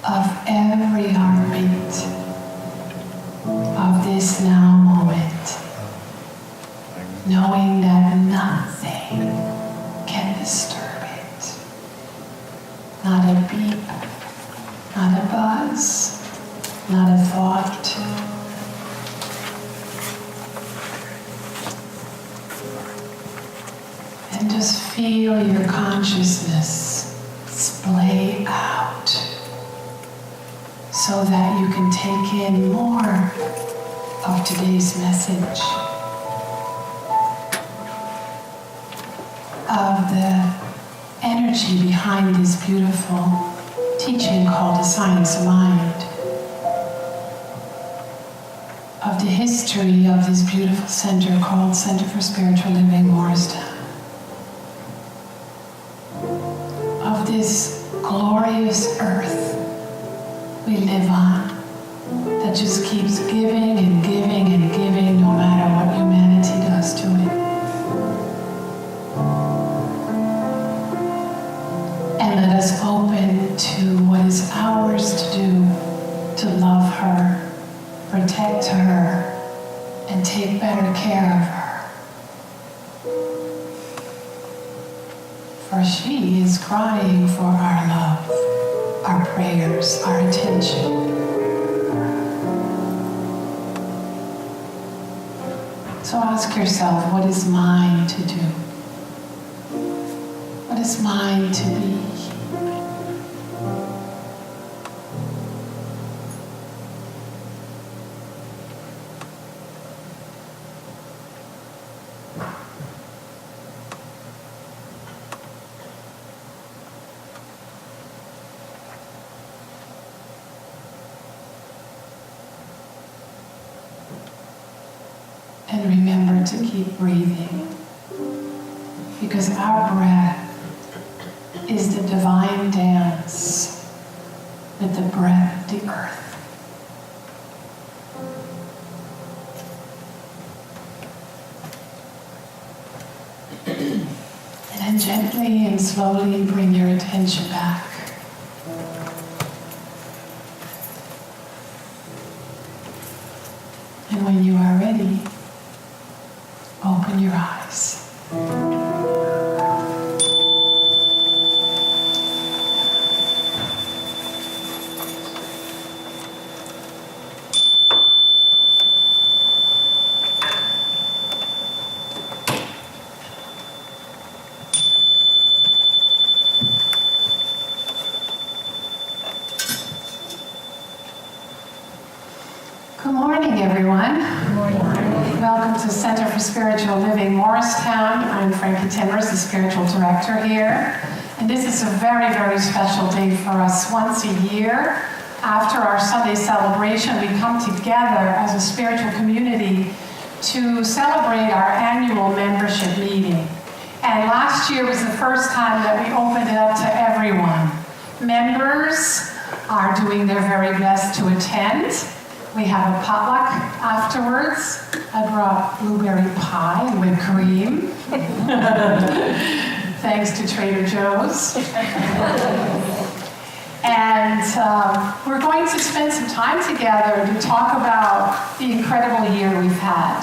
of every heartbeat of this now moment, knowing that nothing can disturb it. Not a beep, not a buzz, not a thought. And just feel your consciousness splay out so that you can take in more of today's message, of the energy behind this beautiful teaching called the Science of Mind, of the history of this beautiful center called Center for Spiritual Living, Morristown, of this glorious earth we live on that just keeps giving and giving and giving no matter what humanity does to it. And let us open to what is ours to do, to love her, protect her, and take better care of her. For she is crying for our love, our prayers, our attention. So ask yourself, what is mine to do? What is mine to be? And remember to keep breathing, because our breath is the divine dance with the breath of the earth. And then gently and slowly bring your attention back. And when you are ready, open your eyes. Good morning, everyone. Good morning. Welcome to Center for Spiritual Living, Morristown. I'm Frankie, the spiritual director here. And this is a very, very special day for us. Once a year, after our Sunday celebration, we come together as a spiritual community to celebrate our annual membership meeting. And last year was the first time that we opened it up to everyone. Members are doing their very best to attend. We have a potluck afterwards. I brought blueberry pie with cream. Thanks to Trader Joe's. And we're going to spend some time together to talk about the incredible year we've had.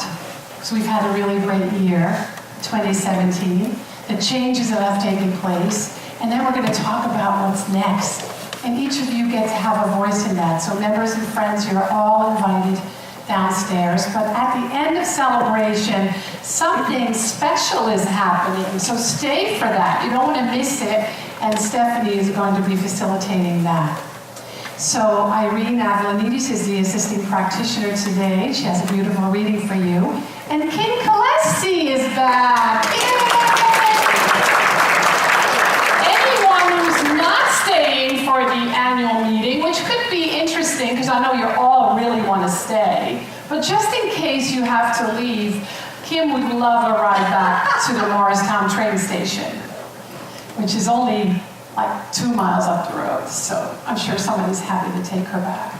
So we've had a really great year, 2017, the changes that have taken place, and then we're going to talk about what's next. And each of you get to have a voice in that. So members and friends, you're all invited downstairs. But at the end of celebration, something special is happening. So stay for that. You don't want to miss it. And Stephanie is going to be facilitating that. So Irene Avlanidis is the assisting practitioner today. She has a beautiful reading for you. And Kim Kalesi is back. Staying for the annual meeting, which could be interesting because I know you all really want to stay. But just in case you have to leave, Kim would love a ride back to the Morristown train station, which is only like 2 miles up the road. So I'm sure somebody's happy to take her back.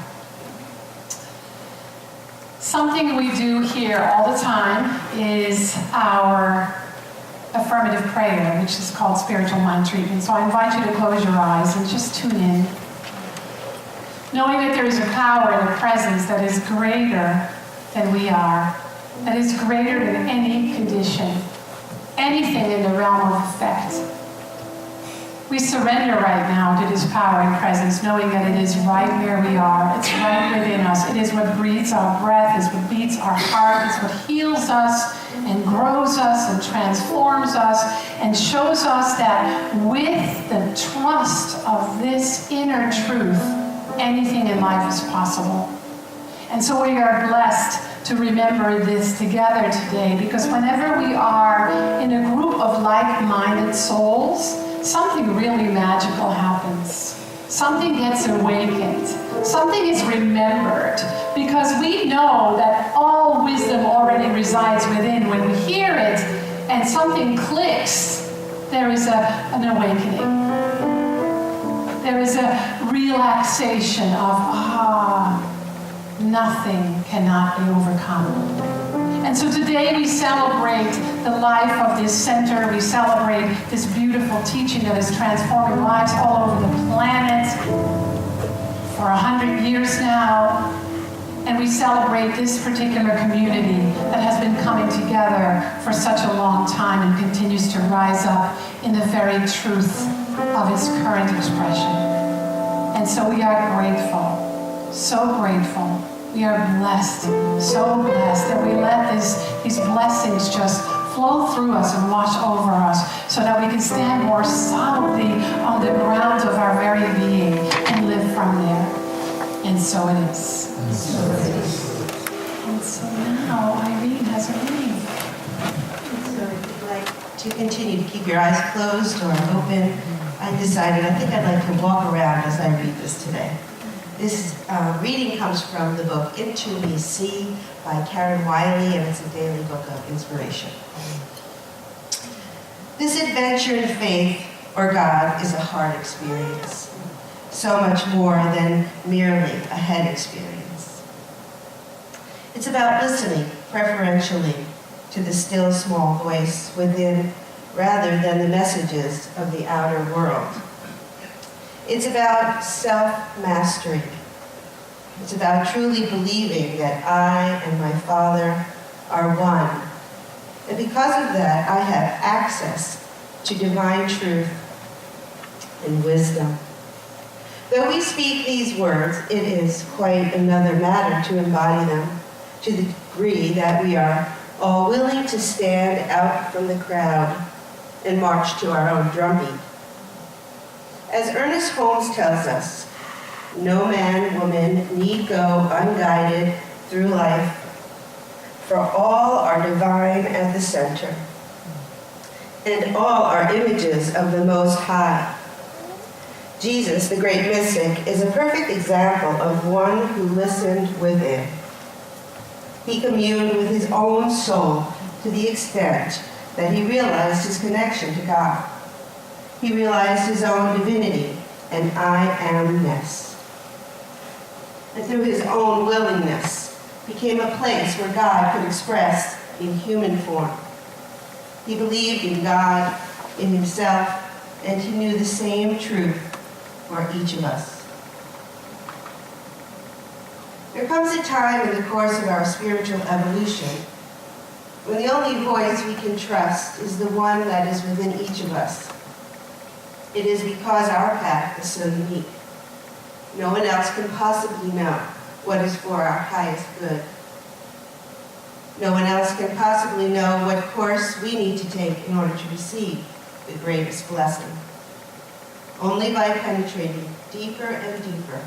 Something we do here all the time is our affirmative prayer, which is called spiritual mind treatment. So I invite you to close your eyes and just tune in. knowing that there is a power and a presence that is greater than we are, that is greater than any condition, anything in the realm of effect. We surrender right now to this power and presence, knowing that it is right where we are. It's right within us. It is what breathes our breath, it's what beats our heart, it's what heals us and grows us and transforms us and shows us that with the trust of this inner truth, anything in life is possible. And so we are blessed to remember this together today, because whenever we are in a group of like-minded souls, something really magical happens. Something gets awakened. Something is remembered, because we know that all wisdom already resides within. When we hear it and something clicks, there is an awakening. There is a relaxation of, nothing cannot be overcome. And so today we celebrate the life of this center. We celebrate this beautiful teaching that is transforming lives all over the planet for 100 years now. And we celebrate this particular community that has been coming together for such a long time and continues to rise up in the very truth of its current expression. And so we are grateful, so grateful. We are blessed, so blessed that we let these blessings just flow through us and wash over us so that we can stand more solidly on the ground of our very being and live from there. And so it is. And so now Irene has a reading. So if you'd like to continue to keep your eyes closed or open, I think I'd like to walk around as I read this today. This reading comes from the book Into Me See by Karen Wiley, and it's a daily book of inspiration. This adventure in faith or God is a hard experience, so much more than merely a head experience. It's about listening preferentially to the still small voice within rather than the messages of the outer world. It's about self-mastery. It's about truly believing that I and my Father are one. And because of that, I have access to divine truth and wisdom. Though we speak these words, it is quite another matter to embody them, to the degree that we are all willing to stand out from the crowd and march to our own drumbeat. As Ernest Holmes tells us, no man, woman need go unguided through life, for all are divine at the center, and all are images of the Most High. Jesus, the great mystic, is a perfect example of one who listened within. He communed with his own soul to the extent that he realized his connection to God. He realized his own divinity and I am-ness. And through his own willingness, became a place where God could express in human form. He believed in God, in himself, and he knew the same truth for each of us. There comes a time in the course of our spiritual evolution when the only voice we can trust is the one that is within each of us. It is because our path is so unique. No one else can possibly know what is for our highest good. No one else can possibly know what course we need to take in order to receive the greatest blessing. Only by penetrating deeper and deeper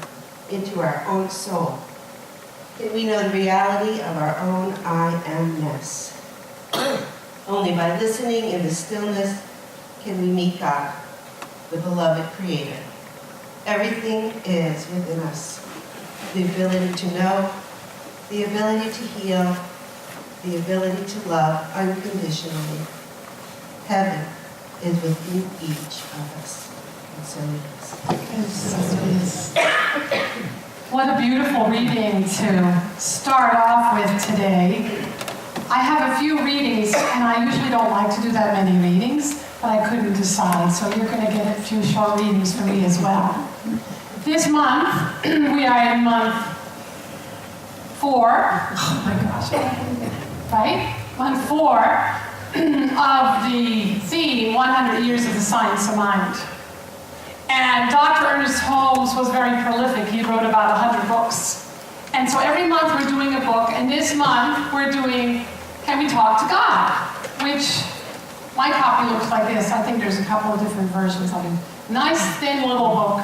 into our own soul can we know the reality of our own I am-ness. Only by listening in the stillness can we meet God, the beloved Creator. Everything is within us. The ability to know, the ability to heal, the ability to love unconditionally. Heaven is within each of us. And so it is. And so it is. What a beautiful reading to start off with today. I have a few readings, and I usually don't like to do that many readings, but I couldn't decide, so you're going to get a few short readings from me as well. This month, we are in month 4. Oh my gosh, right? Month 4 of the theme, 100 Years of the Science of Mind. And Dr. Ernest Holmes was very prolific. He wrote about 100 books. And so every month we're doing a book, and this month we're doing Can We Talk to God? Which, my copy looks like this. I think there's a couple of different versions of it. Nice, thin little book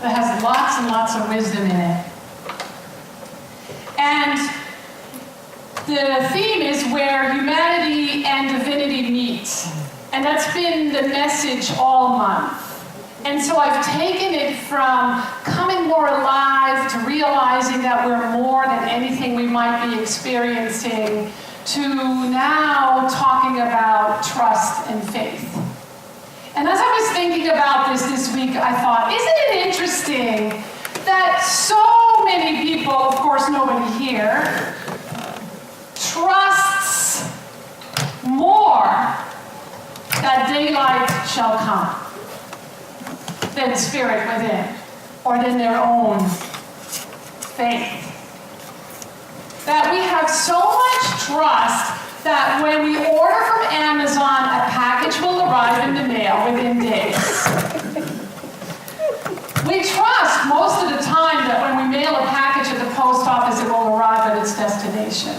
that has lots and lots of wisdom in it. And the theme is where humanity and divinity meet. And that's been the message all month. And so I've taken it from coming more alive to realizing that we're more than anything we might be experiencing to now talking about trust and faith. And as I was thinking about this week, I thought, isn't it interesting that so many people, of course nobody here, trusts more that daylight shall come than spirit within, or than their own faith. That we have so much trust that when we order from Amazon, a package will arrive in the mail within days. We trust most of the time that when we mail a package at the post office, it will arrive at its destination.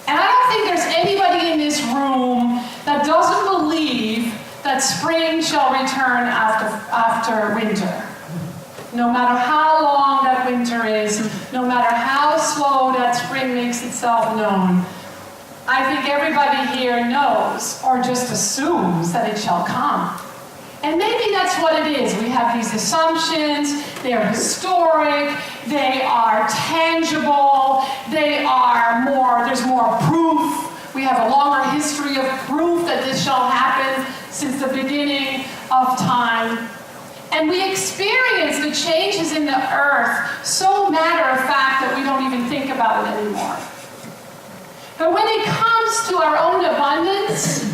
And I don't think there's anybody in this room that doesn't believe that spring shall return after winter. No matter how long that winter is, no matter how slow that spring makes itself known, I think everybody here knows or just assumes that it shall come. And maybe that's what it is. We have these assumptions, they're historic, they are tangible, there's more proof. We have a longer history of proof that this shall happen since the beginning of time. And we experience the changes in the earth so matter of fact that we don't even think about it anymore. But when it comes to our own abundance,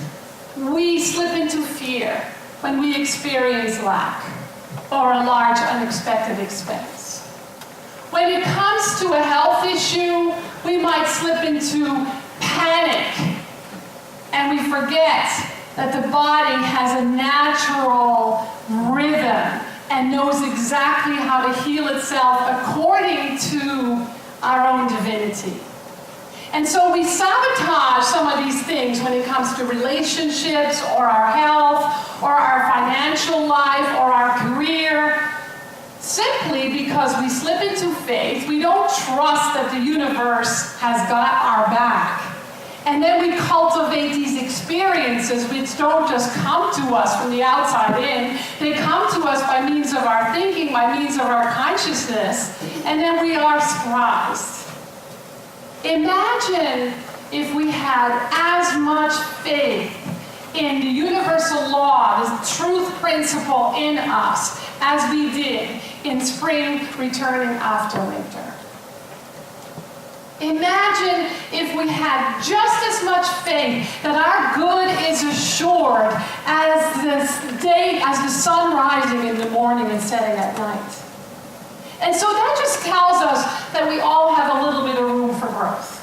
we slip into fear when we experience lack or a large unexpected expense. When it comes to a health issue, we might slip into panic and we forget that the body has a natural rhythm and knows exactly how to heal itself according to our own divinity. And so we sabotage some of these things when it comes to relationships or our health or our financial life or our career, simply because we slip into faith. We don't trust that the universe has got our back. And then we cultivate these experiences which don't just come to us from the outside in. They come to us by means of our thinking, by means of our consciousness, and then we are surprised. Imagine if we had as much faith in the universal law, the truth principle in us, as we did in spring returning after winter. Imagine if we had just as much faith that our good is assured as the sun rising in the morning and setting at night. And so that just tells us that we all have a little bit of room for growth.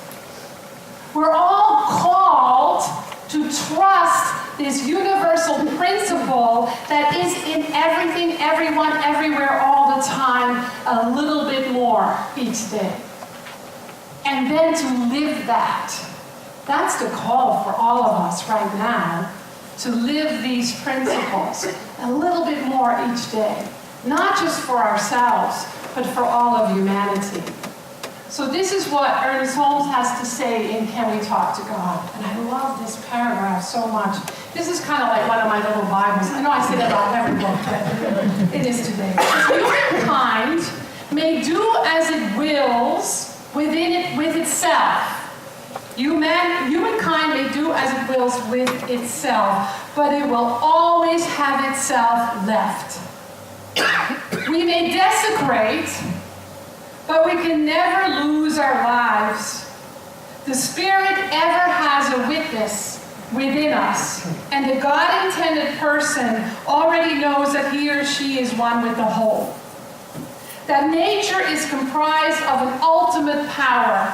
We're all called to trust this universal principle that is in everything, everyone, everywhere, all the time, a little bit more each day. And then to live that. That's the call for all of us right now, to live these principles a little bit more each day. Not just for ourselves, but for all of humanity. So this is what Ernest Holmes has to say in Can We Talk to God? And I love this paragraph so much. This is kind of like one of my little Bibles. I know I say that about every book, but it is today. Humankind may do as it wills with itself. Humankind may do as it wills with itself, but it will always have itself left. We may desecrate, but we can never lose our lives. The Spirit ever has a witness within us. And the God-intended person already knows that he or she is one with the whole. That nature is comprised of an ultimate power,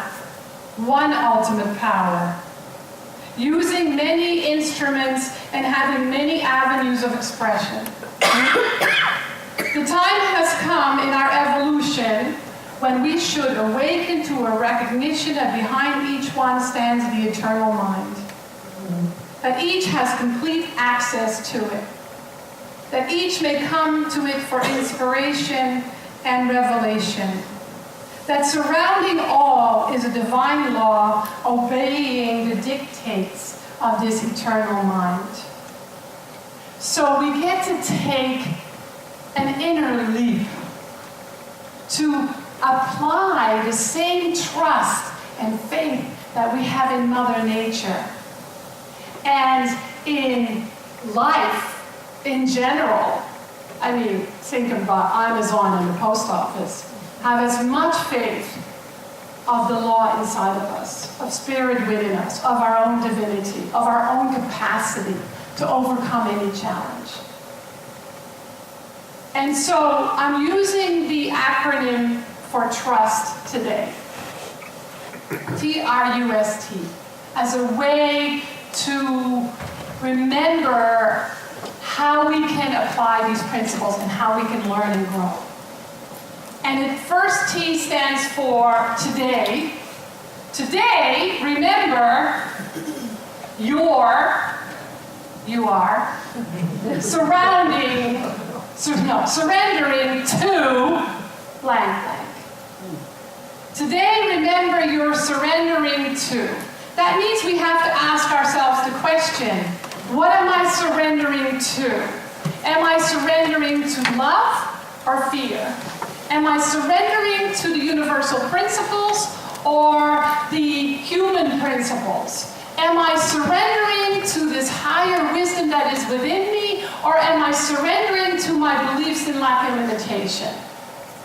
one ultimate power, using many instruments and having many avenues of expression. The time has come in our evolution when we should awaken to a recognition that behind each one stands the eternal mind. That each has complete access to it. That each may come to it for inspiration and revelation. That surrounding all is a divine law obeying the dictates of this eternal mind. So we get to take an inner leap to apply the same trust and faith that we have in Mother Nature and in life in general. I mean, think about Amazon and the post office. Have as much faith of the law inside of us, of spirit within us, of our own divinity, of our own capacity to overcome any challenge. And so I'm using the acronym for trust today, TRUST, as a way to remember how we can apply these principles and how we can learn and grow. And the first T stands for today. Today, remember, you are surrendering to blank blank. Today, remember, you're surrendering to. That means we have to ask ourselves the question, what am I surrendering to? Am I surrendering to love or fear? Am I surrendering to the universal principles or the human principles? Am I surrendering to this higher wisdom that is within me, or am I surrendering to my beliefs in lack and limitation?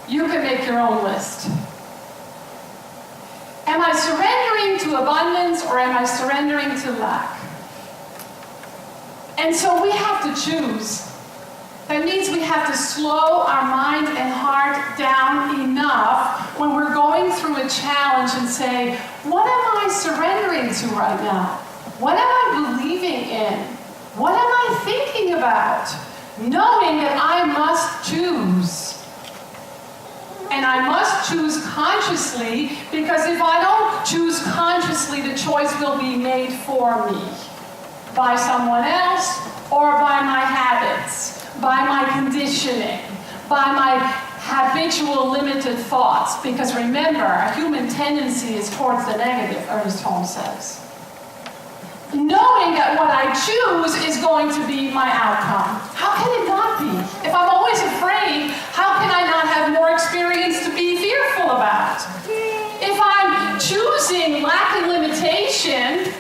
You can make your own list. Am I surrendering to abundance, or am I surrendering to lack? And so we have to choose. That means we have to slow our mind and heart down enough when we're going through a challenge and say, what am I surrendering to right now? What am I believing in? What am I thinking about? Knowing that I must choose. And I must choose consciously, because if I don't choose consciously, the choice will be made for me by someone else or by my habits, by my conditioning, by my habitual limited thoughts. Because remember, a human tendency is towards the negative, Ernest Holmes says. Knowing that what I choose is going to be my outcome. How can it not be? If I'm always afraid, how can I not have more experience to be fearful about? If I'm choosing lack and limitation,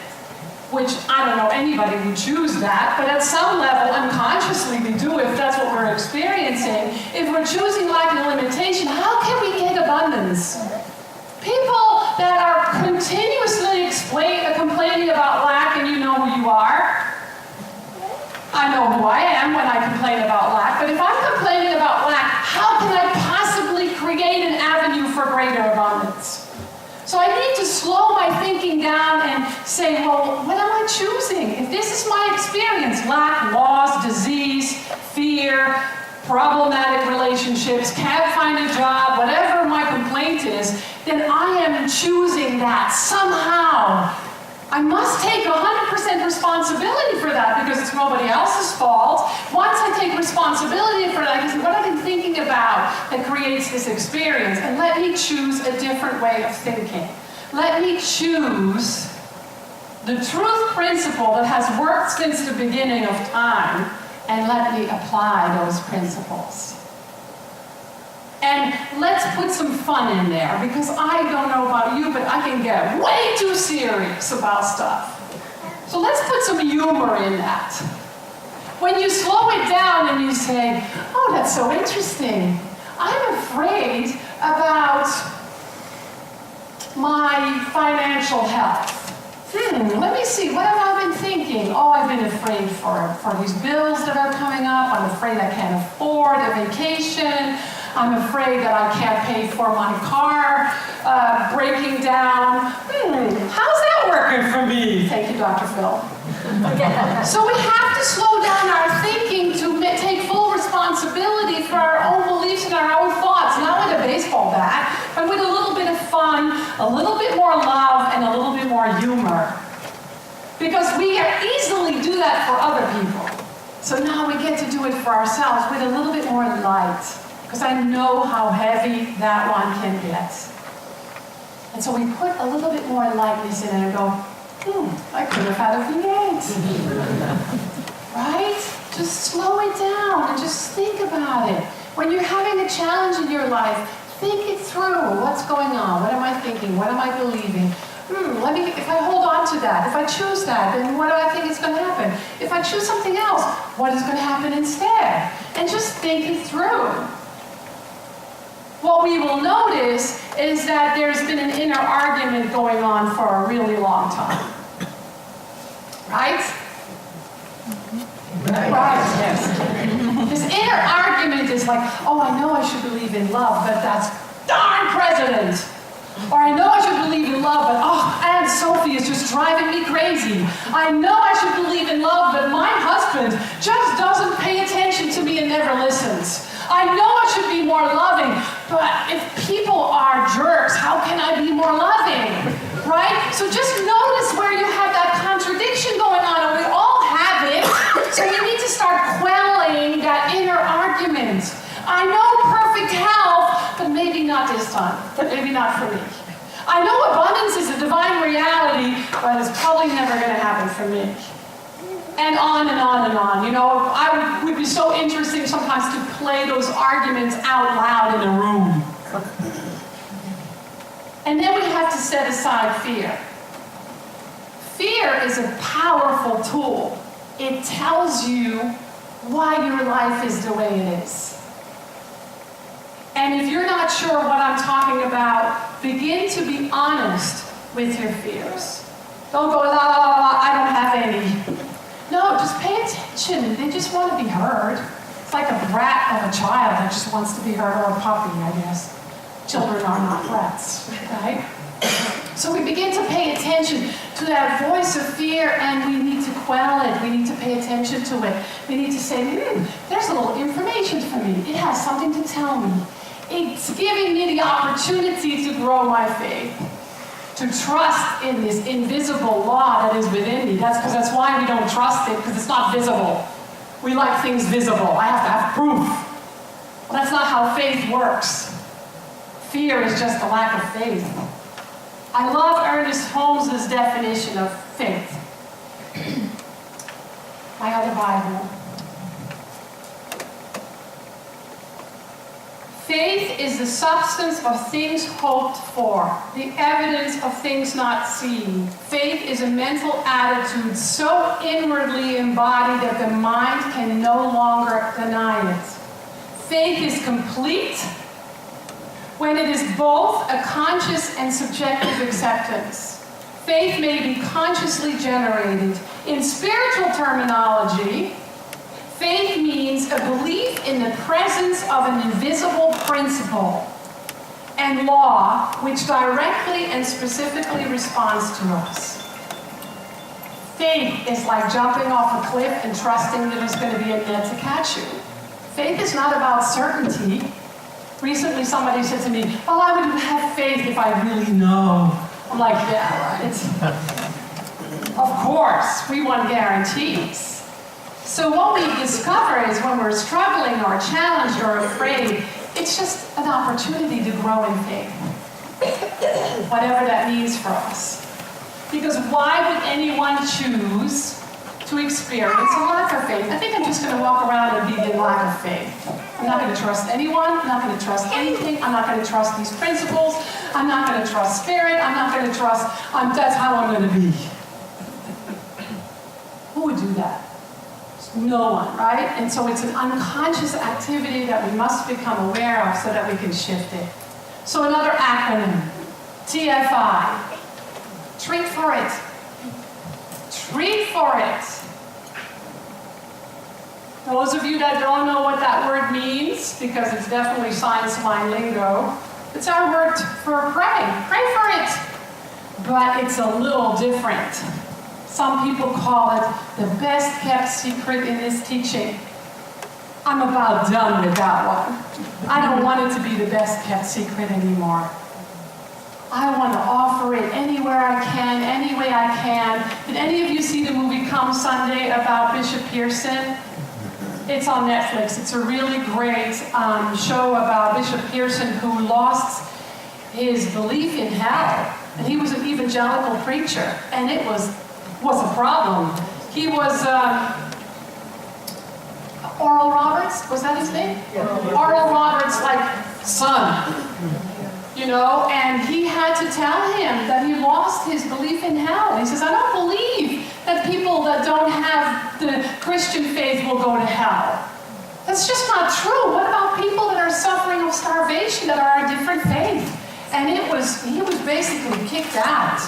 which I don't know anybody would choose that, but at some level unconsciously we do if that's what we're experiencing. If we're choosing lack and limitation, how can we get abundance? People that are continuously complaining about lack, and you know who you are. I know who I am when I complain about lack, but if I'm complaining about lack, how can I possibly create an avenue for greater abundance? So I need to slow my thinking down and say, well, what am I choosing? If this is my experience, lack, loss, disease, fear, problematic relationships, can't find a job, whatever my complaint is, then I am choosing that somehow. I must take 100% responsibility for that because it's nobody else's fault. Once I take responsibility for that, I can say, what I've been thinking about that creates this experience, and let me choose a different way of thinking. Let me choose the truth principle that has worked since the beginning of time, and let me apply those principles. And let's put some fun in there, because I don't know about you, but I can get way too serious about stuff. So let's put some humor in that. When you slow it down and you say, oh, that's so interesting. I'm afraid about my financial health. Let me see, what have I been thinking? Oh, I've been afraid for these bills that are coming up. I'm afraid I can't afford a vacation. I'm afraid that I can't pay for my car breaking down. How's that working for me? Thank you, Dr. Phil. So we have to slow down our thinking to take full responsibility for our own beliefs and our own thoughts, not with a baseball bat, but with a little bit of fun, a little bit more love, and a little bit more humor. Because we easily do that for other people. So now we get to do it for ourselves with a little bit more light. Because I know how heavy that one can get. And so we put a little bit more lightness in it and go, I could have had a V8. Right? Just slow it down and just think about it. When you're having a challenge in your life, think it through. What's going on? What am I thinking? What am I believing? If I hold on to that, if I choose that, then what do I think is going to happen? If I choose something else, what is going to happen instead? And just think it through. What we will notice is that there's been an inner argument going on for a really long time. Right? Right. Yes. This inner argument is like, oh, I know I should believe in love, but that's darn president. Or I know I should believe in love, but Aunt Sophie is just driving me crazy. I know I should believe in love, but my husband just doesn't pay attention to me and never listens. I know I should be more loving, but if people are jerks, how can I be more loving? Right? So just notice where you have that contradiction going on, and we all have it. So you need to start quelling that inner argument. I know perfect health, but maybe not this time. Maybe not for me. I know abundance is a divine reality, but it's probably never going to happen for me. And on and on and on. You know, I would be so interesting sometimes to play those arguments out loud in a room. And then we have to set aside fear. Fear is a powerful tool. It tells you why your life is the way it is. And if you're not sure what I'm talking about, begin to be honest with your fears. Don't go, la, la, la, la, I don't have any. No, just pay attention. They just want to be heard. It's like a brat of a child that just wants to be heard, or a puppy, I guess. Children are not brats, right? So we begin to pay attention to that voice of fear, and we need to quell it. We need to pay attention to it. We need to say, there's a little information for me. It has something to tell me. It's giving me the opportunity to grow my faith, to trust in this invisible law that is within me. That's why we don't trust it, because it's not visible. We like things visible. I have to have proof. Well, that's not how faith works. Fear is just a lack of faith. I love Ernest Holmes' definition of faith. My other Bible. Faith is the substance of things hoped for, the evidence of things not seen. Faith is a mental attitude so inwardly embodied that the mind can no longer deny it. Faith is complete when it is both a conscious and subjective acceptance. Faith may be consciously generated. In spiritual terminology, faith means a belief in the presence of an invisible principle and law which directly and specifically responds to us. Faith is like jumping off a cliff and trusting that there's going to be a net to catch you. Faith is not about certainty. Recently somebody said to me, well, I would have faith if I really know. I'm like, yeah, right. Of course, we want guarantees. So what we discover is when we're struggling or challenged or afraid, it's just an opportunity to grow in faith. Whatever that means for us. Because why would anyone choose to experience a lack of faith? I think I'm just going to walk around and be in lack of faith. I'm not going to trust anyone. I'm not going to trust anything. I'm not going to trust these principles. I'm not going to trust spirit. I'm not going to trust, that's how I'm going to be. Who would do that? No one, right? And so it's an unconscious activity that we must become aware of so that we can shift it. So another acronym, TFI. Treat for it. treat for it. Those of you that don't know what that word means, because it's definitely science line lingo, it's our word for pray. Pray for it. But it's a little different. Some people call it the best kept secret in this teaching. I'm about done with that one. I don't want it to be the best kept secret anymore. I want to offer it anywhere I can, any way I can. Did any of you see the movie Come Sunday about Bishop Pearson? It's on Netflix. It's a really great show about Bishop Pearson who lost his belief in hell. And he was an evangelical preacher, and it was a problem. He was Oral Roberts, was that his name? Yeah. Oral Roberts, like, son. You know, and he had to tell him that he lost his belief in hell. He says, I don't believe that people that don't have the Christian faith will go to hell. That's just not true. What about people that are suffering of starvation that are a different faith? And he was basically kicked out.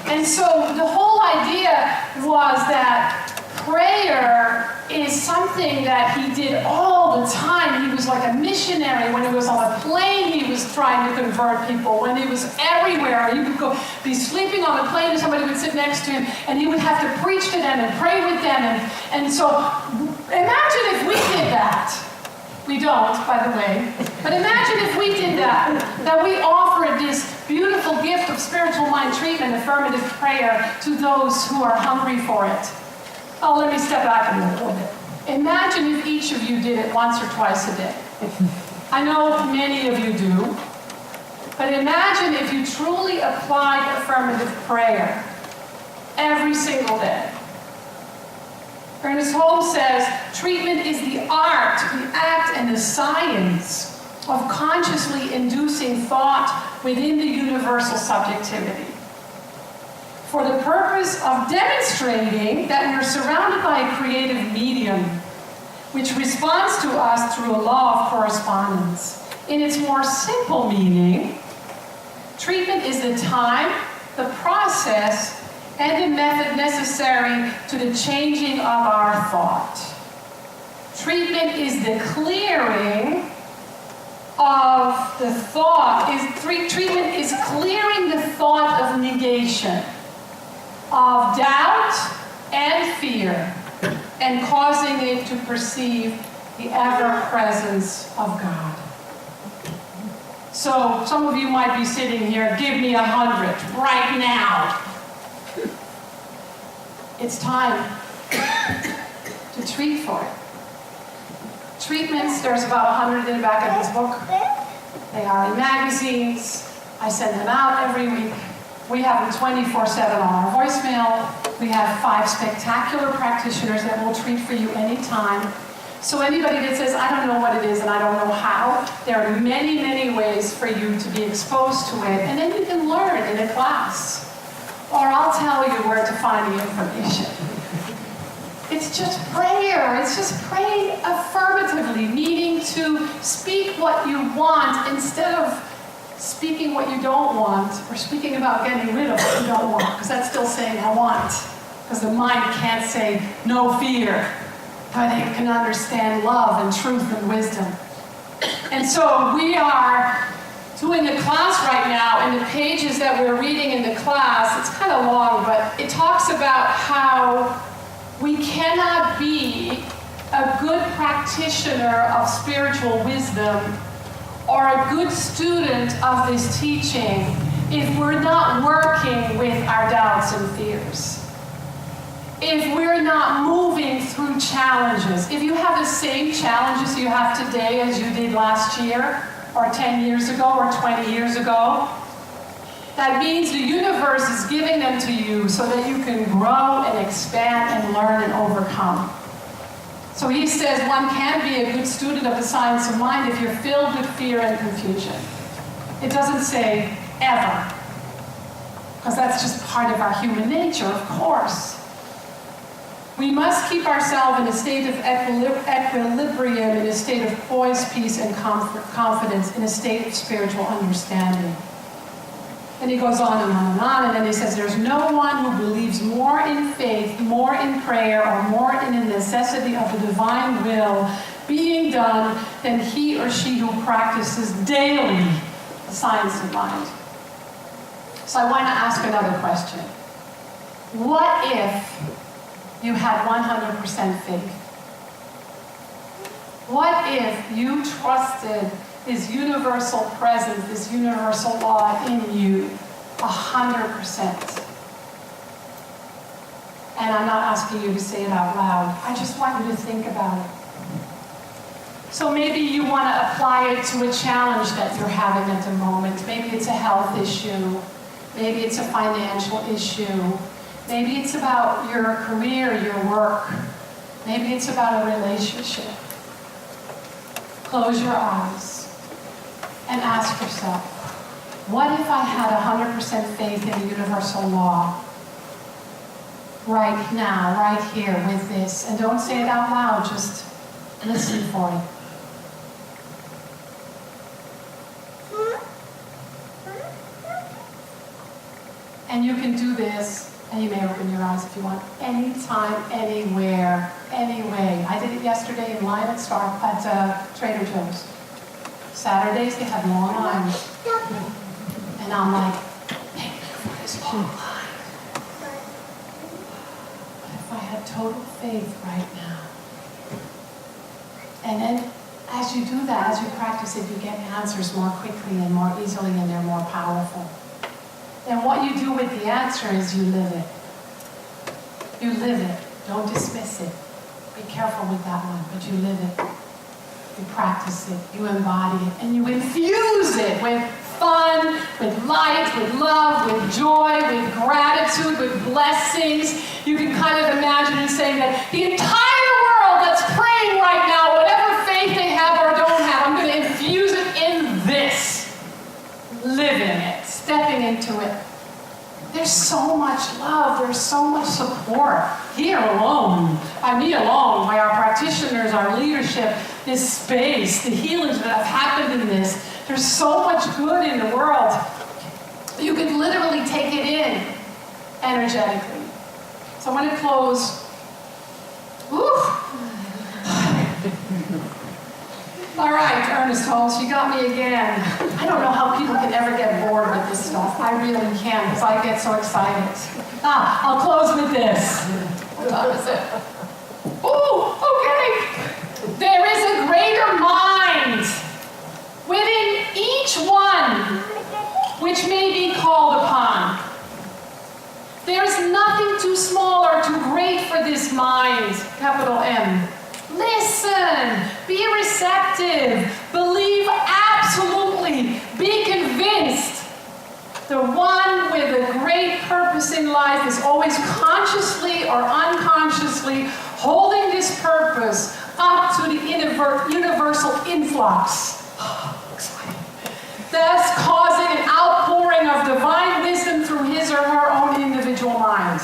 And so the whole idea was that prayer is something that he did all the time. He was like a missionary. When he was on a plane, he was trying to convert people. When he was everywhere, he would be sleeping on the plane and somebody would sit next to him and he would have to preach to them and pray with them. And so imagine if we did that. We don't, by the way. But imagine if we did that we offered this beautiful gift of spiritual mind treatment, affirmative prayer, to those who are hungry for it. Oh, let me step back a little bit. Imagine if each of you did it once or twice a day. I know many of you do, but imagine if you truly applied affirmative prayer every single day. Ernest Holmes says, treatment is the art, the act, and the science of consciously inducing thought within the universal subjectivity, for the purpose of demonstrating that we are surrounded by a creative medium which responds to us through a law of correspondence. In its more simple meaning, treatment is the time, the process, and the method necessary to the changing of our thought. Treatment is the clearing of the thought. Treatment is clearing the thought of negation, of doubt and fear, and causing it to perceive the ever-presence of God. So some of you might be sitting here, give me 100 right now. It's time to treat for it. Treatments, there's about 100 in the back of this book. They are in magazines. I send them out every week. We have them 24/7 on our voicemail. We have 5 spectacular practitioners that will treat for you anytime. So anybody that says, I don't know what it is and I don't know how, there are many, many ways for you to be exposed to it. And then you can learn in a class. Or I'll tell you where to find the information. It's just prayer. It's just praying affirmatively, meaning to speak what you want instead of speaking what you don't want, or speaking about getting rid of what you don't want, because that's still saying I want. Because the mind can't say no fear, but it can understand love and truth and wisdom. And so we are doing a class right now, and the pages that we're reading in the class, it's kind of long, but it talks about how we cannot be a good practitioner of spiritual wisdom or a good student of this teaching if we're not working with our doubts and fears. If we're not moving through challenges. If you have the same challenges you have today as you did last year, or 10 years ago, or 20 years ago, that means the universe is giving them to you so that you can grow and expand and learn and overcome. So he says one can be a good student of the science of mind if you're filled with fear and confusion. It doesn't say ever, because that's just part of our human nature, of course. We must keep ourselves in a state of equilibrium, in a state of poise, peace, and confidence, in a state of spiritual understanding. And he goes on and on and on, and then he says, there's no one who believes more in faith, more in prayer, or more in the necessity of the divine will being done than he or she who practices daily the science of mind. So I want to ask another question. What if you had 100% faith? What if you trusted this universal presence, this universal law in you, 100%? And I'm not asking you to say it out loud. I just want you to think about it. So maybe you want to apply it to a challenge that you're having at the moment. Maybe it's a health issue. Maybe it's a financial issue. Maybe it's about your career, your work. Maybe it's about a relationship. Close your eyes and ask yourself, what if I had 100% faith in the universal law? Right now, right here with this. And don't say it out loud, just listen for it. And you can do this, and you may open your eyes if you want, anytime, anywhere, anyway. I did it yesterday in line at Trader Joe's. Saturdays, they have long lines. And I'm like, thank you for this long line. What if I had total faith right now? And then, as you do that, as you practice it, you get answers more quickly and more easily, and they're more powerful. And what you do with the answer is you live it. You live it. Don't dismiss it. Be careful with that one, but you live it. You practice it. You embody it. And you infuse it with fun, with light, with love, with joy, with gratitude, with blessings. You can kind of imagine and saying that the entire world that's praying right now, whatever faith they have or don't have, I'm going to infuse it in this. Living it. Stepping into it. There's so much love, there's so much support here alone, by me alone, by our practitioners, our leadership, this space, the healings that have happened in this. There's so much good in the world. You could literally take it in energetically. So I'm going to close. All right, Ernest Holmes, you got me again. I don't know how people can ever get bored with this stuff. I really can, because I get so excited. I'll close with this. What is it? Oh, okay. There is a greater mind within each one, which may be called upon. There is nothing too small or too great for this mind, capital M. Listen, be receptive, believe absolutely, be convinced. The one with a great purpose in life is always consciously or unconsciously holding this purpose up to the universal influx. Thus causing an outpouring of divine wisdom through his or her own individual mind.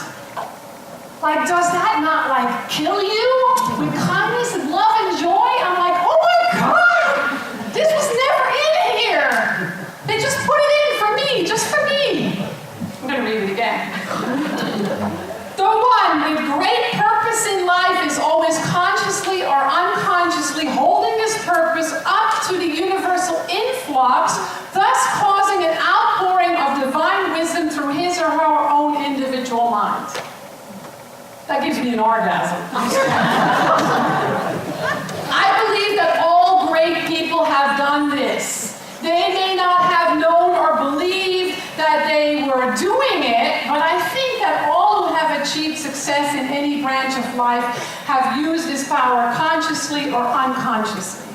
Like, does that not, kill you? With kindness and love and joy? I'm like, oh my God! This was never in here! They just put it in for me, just for me. I'm going to read it again. The one with great purpose in life is always consciously or unconsciously holding this purpose up to the universal influx, thus causing an outpouring of divine wisdom through his or her own individual mind. That gives me an orgasm. I believe that all great people have done this. They may not have known or believed that they were doing it, but I think that all who have achieved success in any branch of life have used this power consciously or unconsciously.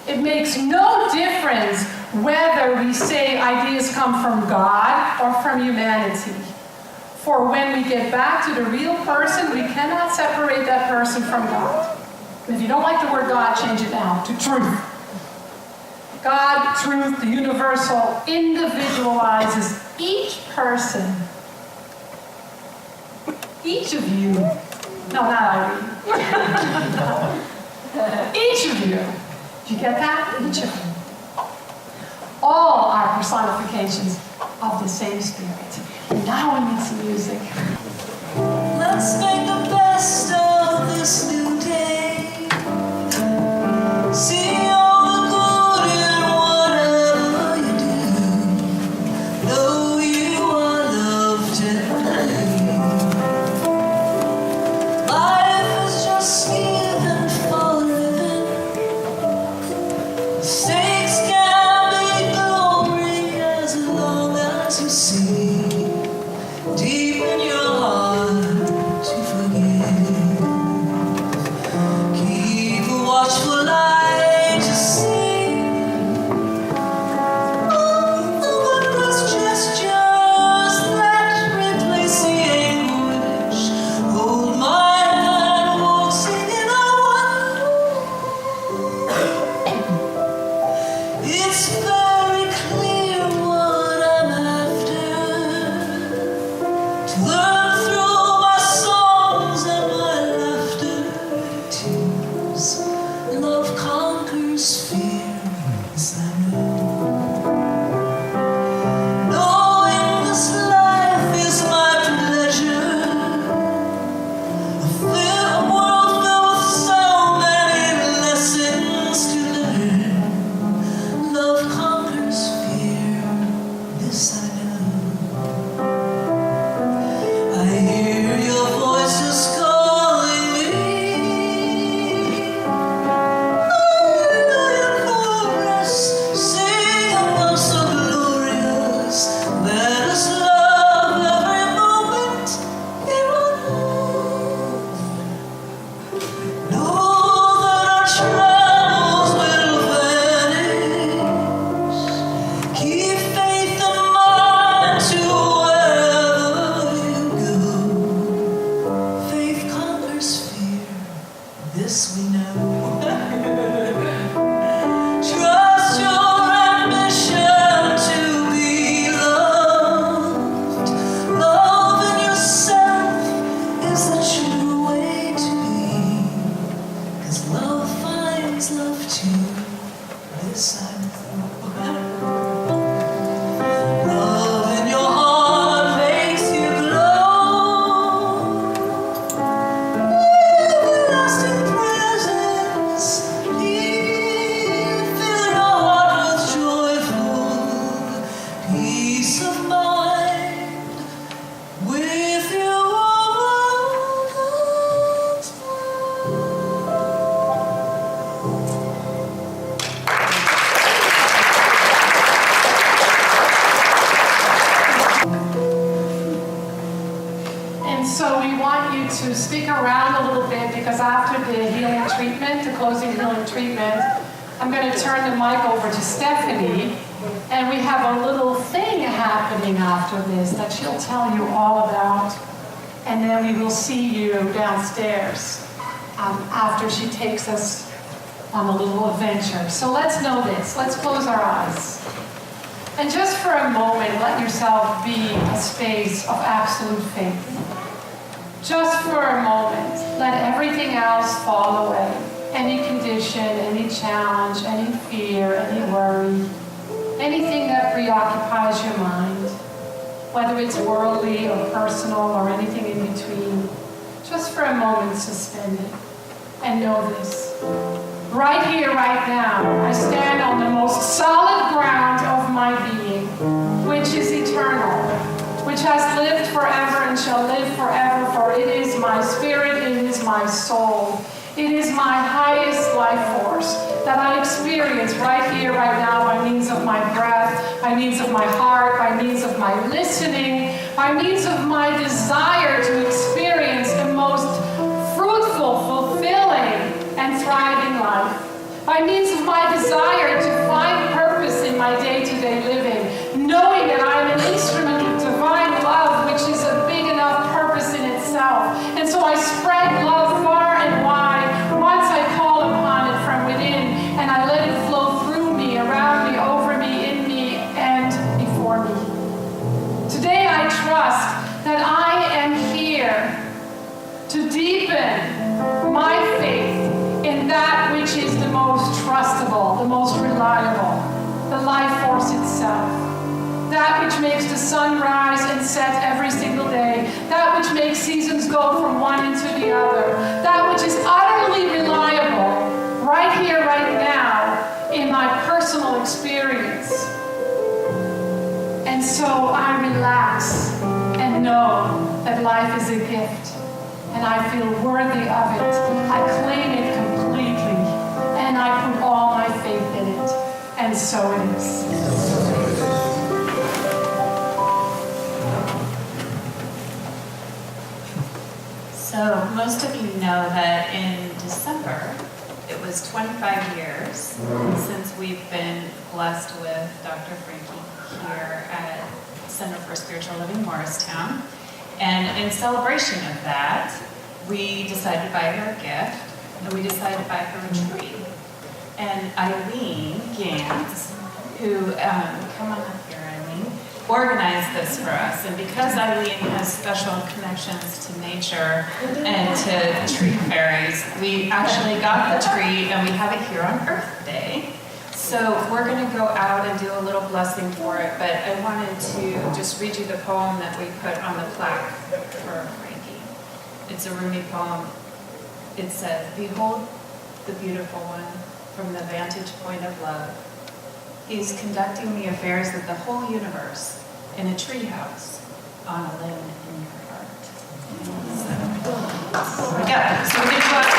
It makes no difference whether we say ideas come from God or from humanity. For when we get back to the real person, we cannot separate that person from God. If you don't like the word God, change it now to truth. God, truth, the universal, individualizes each person. Each of you. No, not Irene. Each of you. Did you get that? Each of you. All our personifications of the same Spirit. And now we need some music. Let's make the best of this new day. See all the good in whatever you do. Know you are loved today. Life is just given for living. Mistakes can be glory as long as you see deep in your heart to forgive. Keep a watchful eye to see all the wondrous gestures that replace the anguish. Hold my hand, won't sing in a wonder. It's very clear what I'm after. To learn through my songs and my laughter, tears. Love conquers fear, as I know. Knowing this life is my pleasure. A world filled with so many lessons to learn. Love conquers fear, this I know. I hear your voices calling me. Hallelujah, chorus, sing a love so glorious. Let us love every moment here on earth. Know that our troubles will vanish. Keep faith in mind to wherever you go. Faith conquers fear, this we know. Trust your ambition to be loved. Love in yourself is the true way to be. 'Cause love finds love too, this I know. Love in your heart makes you glow. Everlasting presence, fill your heart with joyful peace of mind. With you all God's And so we want you to stick around a little bit because after the healing treatment, the closing healing treatment, I'm going to turn the mic over to Stephanie, and we have a little thing happening after this that she'll tell you all about, and then we will see you downstairs after she takes us on a little adventure. So let's know this. Let's close our eyes. And just for a moment, let yourself be a space of absolute faith. Just for a moment, let everything else fall away. Any condition, any challenge, any fear, any worry, anything that preoccupies your mind, whether it's worldly or personal or anything in between, just for a moment suspend it. And know this. Right here, right now, I stand on the most solid ground of my being, which is eternal, which has lived forever and shall live forever, for it is my spirit, it is my soul, it is my highest life force that I experience right here, right now, by means of my breath, by means of my heart, by means of my listening, by means of my desire to experience the most fruitful, fulfilling, and thriving life, by means of my desire to find purpose in my day-to-day living, knowing that I am an instrument of divine love, which is a big enough purpose in itself. And so I spread love far and wide once I call upon it from within, and I let it flow through me, around me, over me, in me, and before me. Today I trust that I am here to deepen my faith in that which is the most trustable, the most reliable, that which makes the sun rise and set every single day, that which makes seasons go from one into the other, that which is utterly reliable right here, right now, in my personal experience. And so I relax and know that life is a gift, and I feel worthy of it. I claim it completely, and I put all my faith in it, and so it is. So most of you know that in December, it was 25 years since we've been blessed with Dr. Frankie here at Center for Spiritual Living Morristown. And in celebration of that, we decided to buy her a gift, and we decided to buy her a tree. And Eileen Gantz, who, come on up here, Eileen, organized this for us. And because Eileen has special connections to nature and to tree fairies, we actually got the tree and we have it here on Earth Day. So we're going to go out and do a little blessing for it, but I wanted to just read you the poem that we put on the plaque for Frankie. It's a Rumi poem. It says, "Behold the beautiful one from the vantage point of love. He's conducting the affairs of the whole universe in a treehouse on a limb in your heart." So, there we go. So we're going to go out